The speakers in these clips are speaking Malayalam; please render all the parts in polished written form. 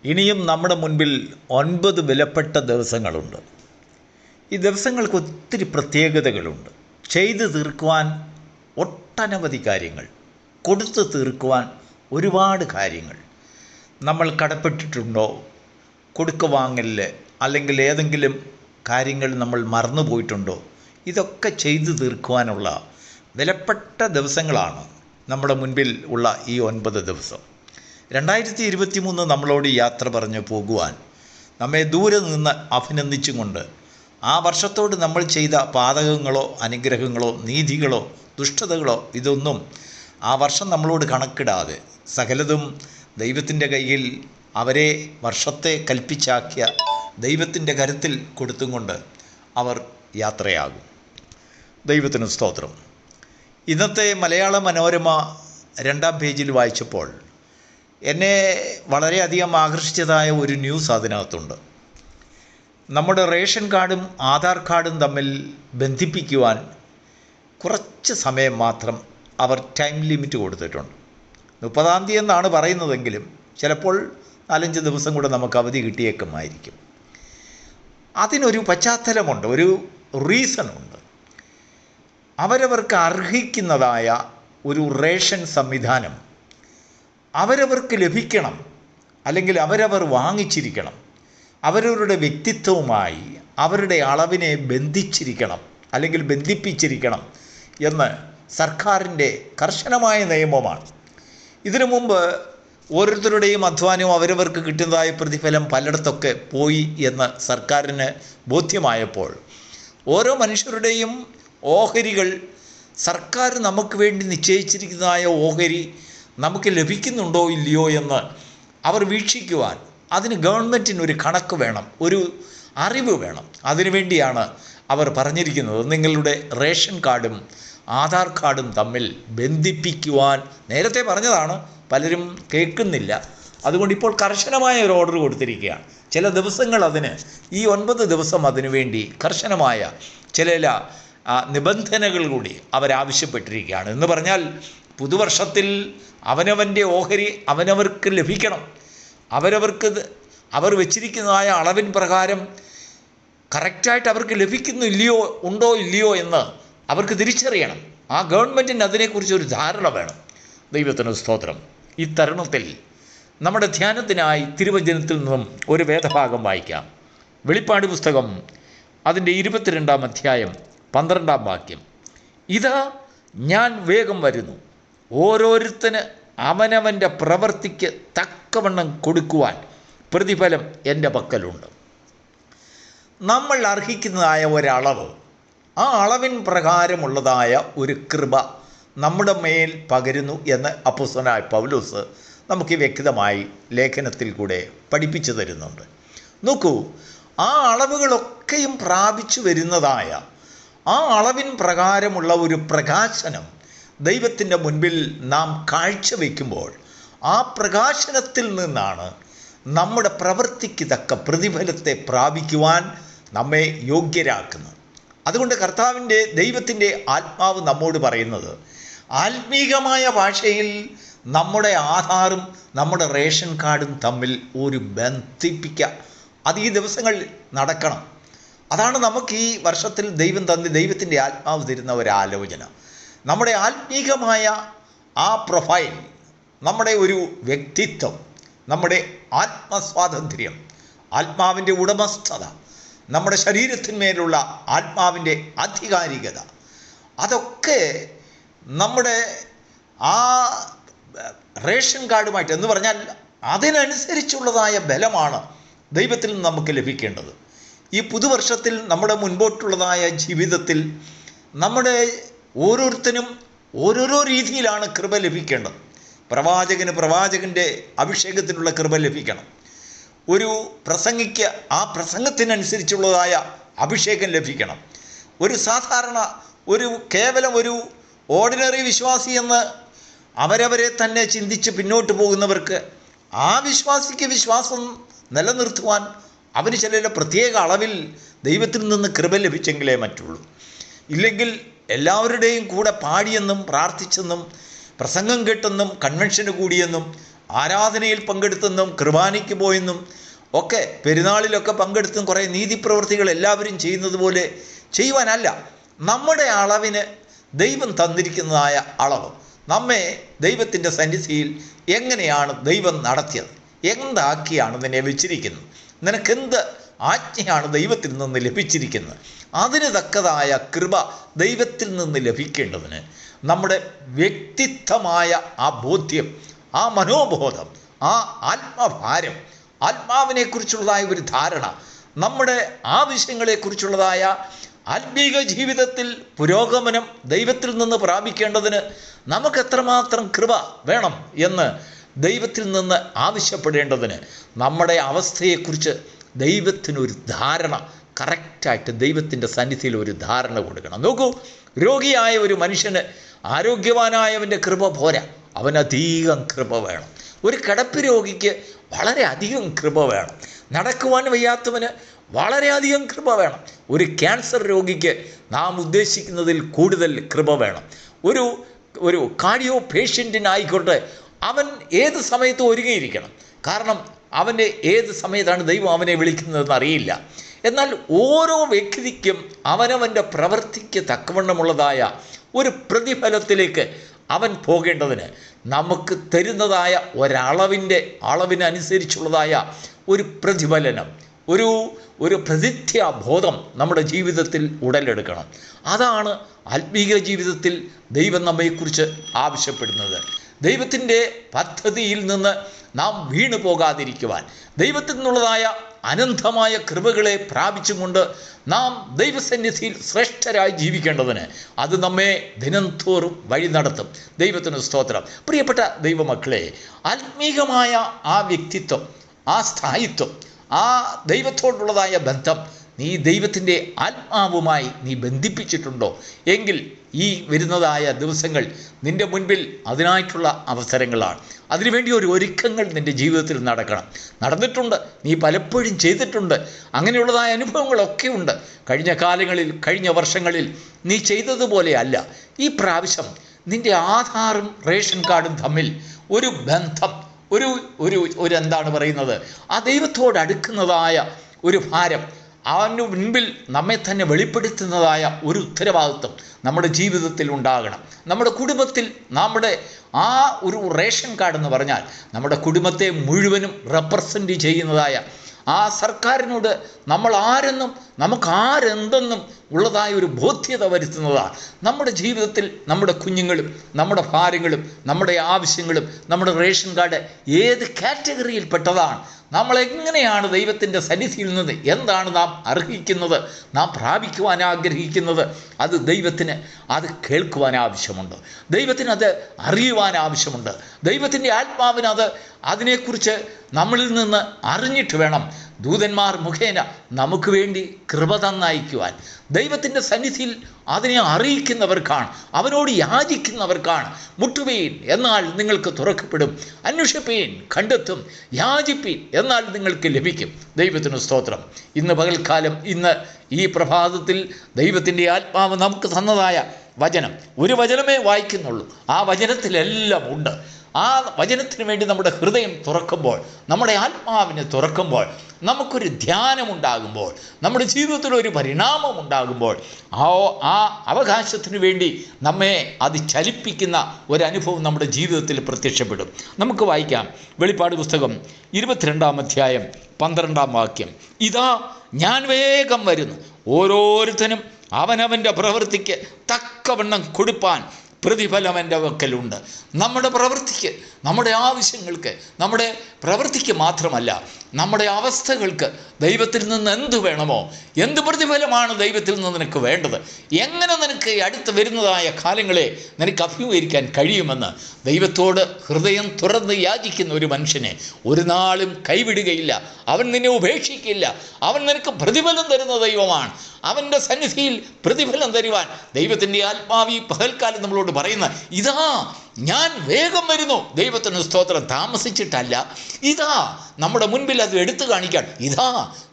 ഇനിയും നമ്മുടെ മുൻപിൽ 9 വിലപ്പെട്ട ദിവസങ്ങളുണ്ട്. ഈ ദിവസങ്ങൾക്ക് ഒത്തിരി പ്രത്യേകതകളുണ്ട്. ചെയ്തു തീർക്കുവാൻ ഒട്ടനവധി കാര്യങ്ങൾ, കൊടുത്തു തീർക്കുവാൻ ഒരുപാട് കാര്യങ്ങൾ. നമ്മൾ കടപ്പെട്ടിട്ടുണ്ടോ? കൊടുക്ക വാങ്ങലിൽ അല്ലെങ്കിൽ ഏതെങ്കിലും കാര്യങ്ങൾ നമ്മൾ മറന്നു പോയിട്ടുണ്ടോ? ഇതൊക്കെ ചെയ്തു തീർക്കുവാനുള്ള വിലപ്പെട്ട ദിവസങ്ങളാണ് നമ്മുടെ മുൻപിൽ ഉള്ള ഈ 9 ദിവസം. 2023 നമ്മളോട് യാത്ര പറഞ്ഞു പോകുവാൻ നമ്മെ ദൂരെ നിന്ന് അഭിനന്ദിച്ചും കൊണ്ട് ആ വർഷത്തോട് നമ്മൾ ചെയ്ത പാതകങ്ങളോ അനുഗ്രഹങ്ങളോ നീതികളോ ദുഷ്ടതകളോ ഇതൊന്നും ആ വർഷം നമ്മളോട് കണക്കിടാതെ സകലതും ദൈവത്തിൻ്റെ കയ്യിൽ അവരെ വർഷത്തെ കൽപ്പിച്ചാക്കിയ ദൈവത്തിൻ്റെ കരുത്തിൽ കൊടുത്തും കൊണ്ട് അവർ യാത്രയാകും. ദൈവത്തിന് സ്തോത്രം. ഇന്നത്തെ മലയാള മനോരമ 2-ാം പേജിൽ വായിച്ചപ്പോൾ എന്നെ വളരെയധികം ആകർഷിച്ചതായ ഒരു ന്യൂസ് അതിനകത്തുണ്ട്. നമ്മുടെ റേഷൻ കാർഡും ആധാർ കാർഡും തമ്മിൽ ബന്ധിപ്പിക്കുവാൻ കുറച്ച് സമയം മാത്രം അവർ ടൈം ലിമിറ്റ് കൊടുത്തിട്ടുണ്ട്. 30-ാം തീയതി എന്നാണ് പറയുന്നതെങ്കിലും ചിലപ്പോൾ 4-5 ദിവസം കൂടെ നമുക്ക് അവധി കിട്ടിയേക്കുമായിരിക്കും. അതിനൊരു പശ്ചാത്തലമുണ്ട്, ഒരു റീസണുണ്ട്. അവരവർക്ക് അർഹിക്കുന്നതായ ഒരു റേഷൻ സംവിധാനം അവരവർക്ക് ലഭിക്കണം, അല്ലെങ്കിൽ അവരവർ വാങ്ങിച്ചിരിക്കണം. അവരവരുടെ വ്യക്തിത്വവുമായി അവരുടെ അളവിനെ ബന്ധിച്ചിരിക്കണം, അല്ലെങ്കിൽ ബന്ധിപ്പിച്ചിരിക്കണം എന്ന് സർക്കാരിൻ്റെ കർശനമായ നിയമമാണ്. ഇതിനു മുമ്പ് ഓരോരുത്തരുടെയും അധ്വാനവും അവരവർക്ക് കിട്ടുന്നതായ പ്രതിഫലം പലയിടത്തൊക്കെ പോയി എന്ന് സർക്കാരിന് ബോധ്യമായപ്പോൾ ഓരോ മനുഷ്യരുടെയും ഓഹരികൾ, സർക്കാർ നമുക്ക് വേണ്ടി നിശ്ചയിച്ചിരിക്കുന്നതായ ഓഹരി നമുക്ക് ലഭിക്കുന്നുണ്ടോ ഇല്ലയോ എന്ന് അവർ വീക്ഷിക്കുവാൻ അതിന് ഗവൺമെൻറ്റിനൊരു കണക്ക് വേണം, ഒരു അറിവ് വേണം. അതിനുവേണ്ടിയാണ് അവർ പറഞ്ഞിരിക്കുന്നത്, നിങ്ങളുടെ റേഷൻ കാർഡും ആധാർ കാർഡും തമ്മിൽ ബന്ധിപ്പിക്കുവാൻ. നേരത്തെ പറഞ്ഞതാണ്, പലരും കേൾക്കുന്നില്ല. അതുകൊണ്ട് ഇപ്പോൾ കർശനമായ ഒരു ഓർഡർ കൊടുത്തിരിക്കുകയാണ്. ചില ദിവസങ്ങൾ അതിന്, ഈ 9 ദിവസം അതിനുവേണ്ടി കർശനമായ ചില നിബന്ധനകൾ കൂടി അവരാവശ്യപ്പെട്ടിരിക്കുകയാണ്. എന്ന് പറഞ്ഞാൽ പുതുവർഷത്തിൽ അവനവൻ്റെ ഓഹരി അവനവർക്ക് ലഭിക്കണം. അവർ വെച്ചിരിക്കുന്നതായ അളവിൻ പ്രകാരം കറക്റ്റായിട്ട് അവർക്ക് ഉണ്ടോ ഇല്ലയോ എന്ന് അവർക്ക് തിരിച്ചറിയണം. ആ ഗവൺമെൻറ്റിന് അതിനെക്കുറിച്ചൊരു ധാരണ വേണം. ദൈവത്തിന് സ്തോത്രം. ഈ തരുണത്തിൽ നമ്മുടെ ധ്യാനത്തിനായി തിരുവചനത്തിൽ നിന്നും ഒരു വേദഭാഗം വായിക്കാം. വെളിപ്പാട് പുസ്തകം അതിൻ്റെ 22-ാം അധ്യായം 12-ാം വാക്യം. ഇതാ ഞാൻ വേഗം വരുന്നു, ഓരോരുത്തന് അവനവൻ്റെ പ്രവൃത്തിക്ക് തക്കവണ്ണം കൊടുക്കുവാൻ പ്രതിഫലം എൻ്റെ പക്കലുണ്ട്. നമ്മൾ അർഹിക്കുന്നതായ ഒരളവ്, ആ അളവിൻ പ്രകാരമുള്ളതായ ഒരു കൃപ നമ്മുടെ മേൽ പകരുന്നു എന്ന് അപ്പോസ്തലനായ പൗലോസ് നമുക്ക് വ്യക്തമായി ലേഖനത്തിൽ കൂടെ പഠിപ്പിച്ചു തരുന്നുണ്ട്. നോക്കൂ, ആ അളവുകളൊക്കെയും പ്രാപിച്ചു വരുന്നതായ ആ അളവിൻ പ്രകാരമുള്ള ഒരു പ്രകാശനം ദൈവത്തിൻ്റെ മുൻപിൽ നാം കാഴ്ചവെക്കുമ്പോൾ ആ പ്രകാശനത്തിൽ നിന്നാണ് നമ്മുടെ പ്രവൃത്തിക്ക് തക്ക പ്രതിഫലത്തെ പ്രാപിക്കുവാൻ നമ്മെ യോഗ്യരാക്കുന്നത്. അതുകൊണ്ട് ദൈവത്തിൻ്റെ ആത്മാവ് നമ്മോട് പറയുന്നത്, ആത്മീകമായ ഭാഷയിൽ നമ്മുടെ ആധാറും നമ്മുടെ റേഷൻ കാർഡും തമ്മിൽ ഒരു ബന്ധിപ്പിക്കുക. അത് ഈ ദിവസങ്ങളിൽ നടക്കണം. അതാണ് നമുക്ക് ഈ വർഷത്തിൽ ദൈവത്തിൻ്റെ ആത്മാവ് തരുന്ന ഒരാലോചന. നമ്മുടെ ആത്മീകമായ ആ പ്രൊഫൈൽ, നമ്മുടെ ഒരു വ്യക്തിത്വം, നമ്മുടെ ആത്മസ്വാതന്ത്ര്യം, ആത്മാവിൻ്റെ ഉടമസ്ഥത, നമ്മുടെ ശരീരത്തിന്മേലുള്ള ആത്മാവിൻ്റെ ആധികാരികത, അതൊക്കെ നമ്മുടെ ആ റേഷൻ കാർഡുമായിട്ട്, എന്ന് പറഞ്ഞാൽ അതിനനുസരിച്ചുള്ളതായ ബലമാണ് ദൈവത്തിൽ നിന്ന് നമുക്ക് ലഭിക്കേണ്ടത്. ഈ പുതുവർഷത്തിൽ നമ്മുടെ മുൻപോട്ടുള്ളതായ ജീവിതത്തിൽ നമ്മുടെ ഓരോരുത്തരും ഓരോരോ രീതിയിലാണ് കൃപ ലഭിക്കേണ്ടത്. പ്രവാചകൻ്റെ അഭിഷേകത്തിനുള്ള കൃപ ലഭിക്കണം. ഒരു പ്രസംഗിക്ക് ആ പ്രസംഗത്തിനനുസരിച്ചുള്ളതായ അഭിഷേകം ലഭിക്കണം. ഒരു സാധാരണ കേവലം ഒരു ഓർഡിനറി വിശ്വാസി എന്ന് അവരവരെ തന്നെ ചിന്തിച്ച് പിന്നോട്ട് പോകുന്നവർക്ക് ആ വിശ്വാസിക്ക് വിശ്വാസം നിലനിർത്തുവാൻ അവന് ചില പ്രത്യേക അളവിൽ ദൈവത്തിൽ നിന്ന് കൃപ ലഭിച്ചെങ്കിലേ മറ്റുള്ളൂ. ഇല്ലെങ്കിൽ എല്ലാവരുടെയും കൂടെ പാടിയെന്നും പ്രാർത്ഥിച്ചെന്നും പ്രസംഗം കേട്ടെന്നും കൺവെൻഷന് കൂടിയെന്നും ആരാധനയിൽ പങ്കെടുത്തെന്നും കുർബാനയ്ക്ക് പോയെന്നും ഒക്കെ പെരുന്നാളിലൊക്കെ പങ്കെടുത്തും കുറേ നീതിപ്രവൃത്തികൾ എല്ലാവരും ചെയ്യുന്നത് പോലെ ചെയ്യുവാനല്ല. നമ്മുടെ അളവിന് ദൈവം തന്നിരിക്കുന്നതായ അളവ് നമ്മെ ദൈവത്തിൻ്റെ സന്നിധിയിൽ എങ്ങനെയാണ് ദൈവം നടത്തിയത്, എന്താക്കിയാണ് നിന്നെ വെച്ചിരിക്കുന്നത്, നിനക്കെന്ത് ആജ്ഞയാണ് ദൈവത്തിൽ നിന്ന് ലഭിച്ചിരിക്കുന്നത്, അതിന് തക്കതായ കൃപ ദൈവത്തിൽ നിന്ന് ലഭിക്കേണ്ടതിന് നമ്മുടെ വ്യക്തിത്വമായ ആ ബോധ്യം, ആ മനോബോധം, ആ ആത്മഭാരം, ആത്മാവിനെക്കുറിച്ചുള്ളതായ ഒരു ധാരണ, നമ്മുടെ ആവശ്യങ്ങളെക്കുറിച്ചുള്ളതായ ആത്മീക ജീവിതത്തിൽ പുരോഗമനം ദൈവത്തിൽ നിന്ന് പ്രാപിക്കേണ്ടതിന് നമുക്ക് എത്രമാത്രം കൃപ വേണം എന്ന് ദൈവത്തിൽ നിന്ന് ആവശ്യപ്പെടേണ്ടതിന് നമ്മുടെ അവസ്ഥയെക്കുറിച്ച് ദൈവത്തിനൊരു ധാരണ, കറക്റ്റായിട്ട് ദൈവത്തിൻ്റെ സന്നിധിയിൽ ഒരു ധാരണ കൊടുക്കണം. നോക്കൂ, രോഗിയായ ഒരു മനുഷ്യന് ആരോഗ്യവാനായവൻ്റെ കൃപ പോരാ, അവനധികം കൃപ വേണം. ഒരു കിടപ്പ് രോഗിക്ക് വളരെയധികം കൃപ വേണം. നടക്കുവാൻ വയ്യാത്തവന് വളരെയധികം കൃപ വേണം. ഒരു ക്യാൻസർ രോഗിക്ക് നാം ഉദ്ദേശിക്കുന്നതിൽ കൂടുതൽ കൃപ വേണം. ഒരു കാർഡിയോ പേഷ്യൻറ്റിനായിക്കോട്ടെ, അവൻ ഏത് സമയത്തും ഒരുങ്ങിയിരിക്കണം. കാരണം അവൻ്റെ ഏത് സമയത്താണ് ദൈവം അവനെ വിളിക്കുന്നതെന്ന് അറിയില്ല. എന്നാൽ ഓരോ വ്യക്തിക്കും അവനവൻ്റെ പ്രവൃത്തിക്ക് തക്കവണ്ണമുള്ളതായ ഒരു പ്രതിഫലത്തിലേക്ക് അവൻ പോകേണ്ടതിന് നമുക്ക് തരുന്നതായ അളവിനനുസരിച്ചുള്ളതായ ഒരു പ്രതിഫലനം, ഒരു പ്രതിജ്ഞാബോധം നമ്മുടെ ജീവിതത്തിൽ ഉടലെടുക്കണം. അതാണ് ആത്മീക ജീവിതത്തിൽ ദൈവം നമ്മെക്കുറിച്ച് ആവശ്യപ്പെടുന്നത്. ദൈവത്തിൻ്റെ പദ്ധതിയിൽ നിന്ന് നാം വീണു പോകാതിരിക്കുവാൻ, ദൈവത്തിൽ നിന്നുള്ളതായ അനന്തമായ കൃപകളെ പ്രാപിച്ചുകൊണ്ട് നാം ദൈവസന്നിധിയിൽ ശ്രേഷ്ഠരായി ജീവിക്കേണ്ടതിന് അത് നമ്മെ ദിനംതോറും വഴി നടത്തും. ദൈവത്തിന് സ്തോത്രം. പ്രിയപ്പെട്ട ദൈവമക്കളെ, ആത്മീകമായ ആ വ്യക്തിത്വം, ആ സ്ഥായിത്വം, ആ ദൈവത്തോടുള്ളതായ ബന്ധം നീ ദൈവത്തിൻ്റെ ആത്മാവുമായി നീ ബന്ധിപ്പിച്ചിട്ടുണ്ടോ എങ്കിൽ ഈ വരുന്നതായ ദിവസങ്ങൾ നിൻ്റെ മുൻപിൽ അതിനായിട്ടുള്ള അവസരങ്ങളാണ്. അതിനുവേണ്ടി ഒരുക്കങ്ങൾ നിൻ്റെ ജീവിതത്തിൽ നടന്നിട്ടുണ്ട്, നീ പലപ്പോഴും ചെയ്തിട്ടുണ്ട്. അങ്ങനെയുള്ളതായ അനുഭവങ്ങളൊക്കെ ഉണ്ട്. കഴിഞ്ഞ കാലങ്ങളിൽ, കഴിഞ്ഞ വർഷങ്ങളിൽ നീ ചെയ്തതുപോലെ അല്ല. ഈ പ്രാവശ്യം നിൻ്റെ ആധാറും റേഷൻ കാർഡും തമ്മിൽ ഒരു ബന്ധം, എന്താണ് പറയുന്നത്, ആ ദൈവത്തോട് അടുക്കുന്നതായ ഒരു ഭാരം, അവൻ്റെ മുൻപിൽ നമ്മെ തന്നെ വെളിപ്പെടുത്തുന്നതായ ഒരു ഉത്തരവാദിത്വം നമ്മുടെ ജീവിതത്തിൽ ഉണ്ടാകണം. നമ്മുടെ കുടുംബത്തിൽ നമ്മുടെ ആ ഒരു റേഷൻ കാർഡ് എന്ന് പറഞ്ഞാൽ നമ്മുടെ കുടുംബത്തെ മുഴുവനും റെപ്രസെൻ്റ് ചെയ്യുന്നതായ ആ സർക്കാരിനോട് നമ്മൾ ആരെന്നും നമുക്ക് ആരെന്തെന്നും ഉള്ളതായ ഒരു ബോധ്യത വരുത്തുന്നതാണ്. നമ്മുടെ ജീവിതത്തിൽ നമ്മുടെ കുഞ്ഞുങ്ങളും നമ്മുടെ ഭാര്യങ്ങളും നമ്മുടെ ആവശ്യങ്ങളും നമ്മുടെ റേഷൻ കാർഡ് ഏത് കാറ്റഗറിയിൽപ്പെട്ടതാണ്, നമ്മളെങ്ങനെയാണ് ദൈവത്തിൻ്റെ സന്നിധിയിൽ നിന്ന് എന്താണ് നാം അർഹിക്കുന്നത്, നാം പ്രാപിക്കുവാൻ ആഗ്രഹിക്കുന്നത്, അത് ദൈവത്തിന് അത് കേൾക്കുവാൻ ആവശ്യമുണ്ട്, ദൈവത്തിന് അത് അറിയുവാൻ ആവശ്യമുണ്ട്. ദൈവത്തിൻ്റെ ആത്മാവിന് അതിനെക്കുറിച്ച് നമ്മളിൽ നിന്ന് അറിഞ്ഞിട്ട് വേണം ദൂതന്മാർ മുഖേന നമുക്ക് വേണ്ടി കൃപ തന്നയക്കുവാൻ. ദൈവത്തിൻ്റെ സന്നിധിയിൽ അതിനെ അറിയിക്കുന്നവർക്കാണ്, അവനോട് യാചിക്കുന്നവർക്കാണ്. മുട്ടുവീൻ എന്നാൽ നിങ്ങൾക്ക് തുറക്കപ്പെടും, അന്വേഷിപ്പീൻ കണ്ടെത്തും, യാചിപ്പീൻ എന്നാൽ നിങ്ങൾക്ക് ലഭിക്കും. ദൈവത്തിന് സ്തോത്രം. ഇന്ന് പകൽക്കാലം, ഇന്ന് ഈ പ്രഭാതത്തിൽ ദൈവത്തിൻ്റെ ആത്മാവ് നമുക്ക് തന്നതായ വചനം, ഒരു വചനമേ വായിക്കുന്നുള്ളൂ, ആ വചനത്തിലെല്ലാം ഉണ്ട്. ആ വചനത്തിന് വേണ്ടി നമ്മുടെ ഹൃദയം തുറക്കുമ്പോൾ, നമ്മുടെ ആത്മാവിനെ തുറക്കുമ്പോൾ, നമുക്കൊരു ധ്യാനമുണ്ടാകുമ്പോൾ, നമ്മുടെ ജീവിതത്തിൽ ഒരു പരിണാമം ഉണ്ടാകുമ്പോൾ, ആ അവകാശത്തിന് വേണ്ടി നമ്മെ അത് ചലിപ്പിക്കുന്ന ഒരനുഭവം നമ്മുടെ ജീവിതത്തിൽ പ്രത്യക്ഷപ്പെടും. നമുക്ക് വായിക്കാം വെളിപ്പാട് പുസ്തകം 22-ാം അധ്യായം 12-ാം വാക്യം. ഇതാ ഞാൻ വേഗം വരുന്നു, ഓരോരുത്തനും അവനവൻ്റെ പ്രവൃത്തിക്ക് തക്കവണ്ണം കൊടുപ്പാൻ പ്രതിഫലം എൻ്റെ വക്കലുണ്ട്. നമ്മുടെ പ്രവൃത്തിക്ക്, നമ്മുടെ ആവശ്യങ്ങൾക്ക്, നമ്മുടെ പ്രവൃത്തിക്ക് മാത്രമല്ല, നമ്മുടെ അവസ്ഥകൾക്ക് ദൈവത്തിൽ നിന്ന് എന്ത് വേണമോ, എന്ത് പ്രതിഫലമാണ് ദൈവത്തിൽ നിന്ന് നിനക്ക് വേണ്ടത്, എങ്ങനെ നിനക്ക് അടുത്ത് വരുന്നതായ കാലങ്ങളെ നിനക്ക് അഭിമുഖീകരിക്കാൻ കഴിയുമെന്ന് ദൈവത്തോട് ഹൃദയം തുറന്ന് യാചിക്കുന്ന ഒരു മനുഷ്യനെ ഒരു നാളും കൈവിടുകയില്ല. അവൻ നിന്നെ ഉപേക്ഷിക്കില്ല. അവൻ നിനക്ക് പ്രതിഫലം തരുന്ന ദൈവമാണ്. അവൻ്റെ സന്നിധിയിൽ പ്രതിഫലം തരുവാൻ ദൈവത്തിൻ്റെ ആത്മാവ് ഈ പകൽക്കാലം നമ്മളോട് പറയുന്ന, ഇതാ ഞാൻ വേഗം വരുന്നു. ദൈവത്തിന് സ്തോത്രം. താമസിച്ചിട്ടല്ല, ഇതാ നമ്മുടെ മുൻപിൽ അത് എടുത്തു കാണിക്കാൻ. ഇതാ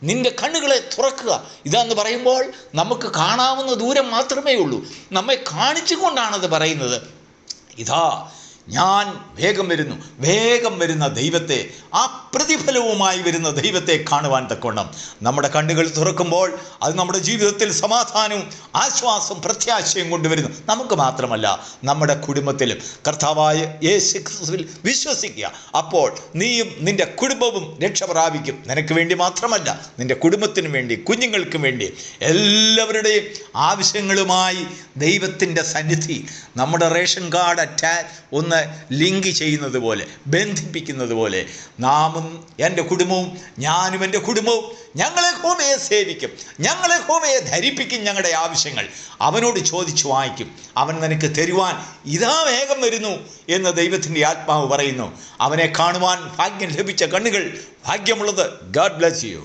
നിൻ്റെ കണ്ണുകളെ തുറക്കുക. ഇതാന്ന് പറയുമ്പോൾ നമുക്ക് കാണാവുന്ന ദൂരം മാത്രമേ ഉള്ളൂ, നമ്മെ കാണിച്ചു കൊണ്ടാണത് പറയുന്നത്. ഇതാ ഞാൻ വേഗം വരുന്നു. വേഗം വരുന്ന ദൈവത്തെ, ആ പ്രതിഫലവുമായി വരുന്ന ദൈവത്തെ കാണുവാൻ തക്കവണ്ണം നമ്മുടെ കണ്ണുകൾ തുറക്കുമ്പോൾ അത് നമ്മുടെ ജീവിതത്തിൽ സമാധാനവും ആശ്വാസവും പ്രത്യാശയും കൊണ്ടുവരുന്നു. നമുക്ക് മാത്രമല്ല, നമ്മുടെ കുടുംബത്തിലും കർത്താവായ യേശു ക്രിസ്തുവിൽ വിശ്വസിക്കുക. അപ്പോൾ നീയും നിൻ്റെ കുടുംബവും രക്ഷ പ്രാപിക്കും. നിനക്ക് വേണ്ടി മാത്രമല്ല, നിൻ്റെ കുടുംബത്തിന് വേണ്ടി, കുഞ്ഞുങ്ങൾക്ക് വേണ്ടി, എല്ലാവരുടെയും ആവശ്യങ്ങളുമായി ദൈവത്തിൻ്റെ സന്നിധി നമ്മുടെ റേഷൻ കാർഡ് ഒന്ന് ലിങ്ക് ചെയ്യുന്നത് പോലെ, ബന്ധിപ്പിക്കുന്നത് പോലെ, നാമും എൻ്റെ കുടുംബവും, ഞാനും എൻ്റെ കുടുംബവും ഞങ്ങളെ ഹോമയെ സേവിക്കും, ഞങ്ങളെ ഹോമയെ ധരിപ്പിക്കും. ഞങ്ങളുടെ ആവശ്യങ്ങൾ അവനോട് ചോദിച്ചു വാങ്ങിക്കും. അവൻ നിനക്ക് തരുവാൻ ഇതാ വേഗം വരുന്നു എന്ന് ദൈവത്തിൻ്റെ ആത്മാവ് പറയുന്നു. അവനെ കാണുവാൻ ഭാഗ്യം ലഭിച്ച കണ്ണുകൾ ഭാഗ്യമുള്ളത്. God bless you.